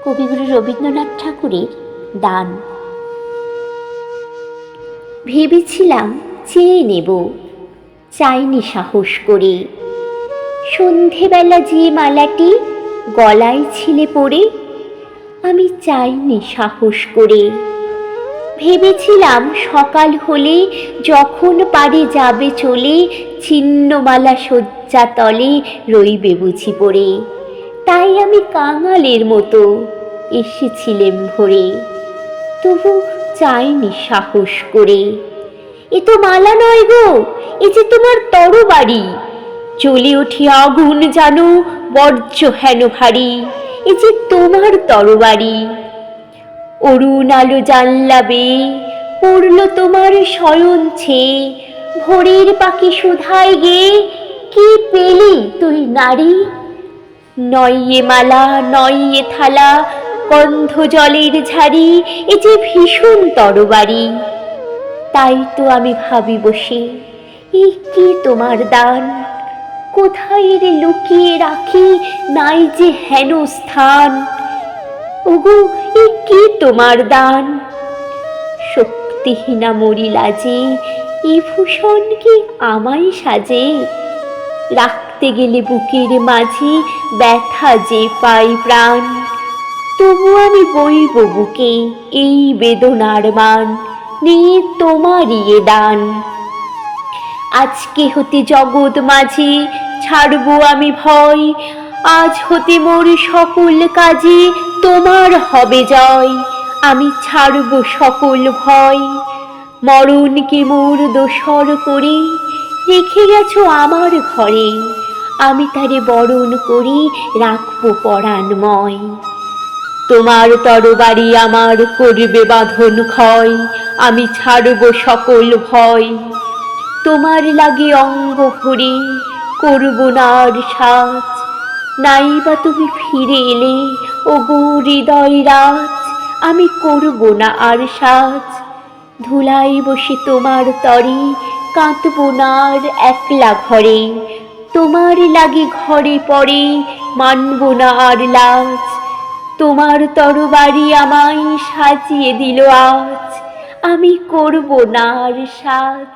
কবিগুরু রবীন্দ্রনাথ ঠাকুরের দান। ভেবেছিলাম চেয়ে নেব, চাইনি সাহস করে। সন্ধেবেলা যে মালাটি গলায় ছিলে পড়ে, আমি চাইনি সাহস করে। ভেবেছিলাম সকাল হলে যখন পারে যাবে চলে, ছিন্নমালা শয্যা তলে রইবে বুঝি পড়ে। তাই আমি কাঙালের মতো এসেছিলেম ভোরে, তবু চাইনি সাহস করে। এ তো মালা নয় গো, এ যে তোমার তরবারি। জ্বলে ওঠে আগুন জানো, বর্জ্য হেন ভারী। এ যে তোমার তরবারি। অরুণ আলো জানলা বেয়ে পড়ল তোমার শয়ন ছেয়ে, ভোরের পাখি সুধায় গেয়ে কি পেলি তুই নারী? নয় এ মালা, নয় এ থালা, গন্ধ জলের ঝাড়ি, এ যে ভীষণ তরবারি। তাই তো আমি ভাবি বসে, এ কি তোমার দান? কোথায় রে লুকিয়ে রাখি নাই যে হেন স্থান? ওগো, এ কি তোমার দান? শক্তিহীনা মরি লাজে, এ ভূষণ কি আমায় সাজে? রাখতে গেলে বুকের মাঝে ব্যথা যে পাই প্রাণ, তবু আমি বইব বুকে এই বেদনার মান, নিয়ে তোমারই এ দান। আজকে হতে জগৎ মাঝে ছাড়বো আমি ভয়, আজ হতে মোর সকল কাজে তোমার হবে জয়। আমি ছাড়ব সকল ভয়, মরণকে মোর দোসর করে রেখে গেছো আমার ঘরে, আমি তারে বরণ করে রাখবো পরাণময়। তোমার তরবারি আমার করবে বাঁধন ক্ষয়, আমি ছাড়ব সকল ভয়। তোমার লাগে অঙ্গ ভরে করব না আর সাজ, নাইবা তুমি ফিরে এলে ওগো হৃদয় রাজ, আমি করব না আর সাজ। ধুলাই বসে তোমার তরে কাঁদব না আর একলা ঘরে, তোমার লাগে ঘরে পড়ে মানব না আর লাজ। তোমার তরবারি আমায় সাজিয়ে দিল আজ, আমি করব না আর সাজ।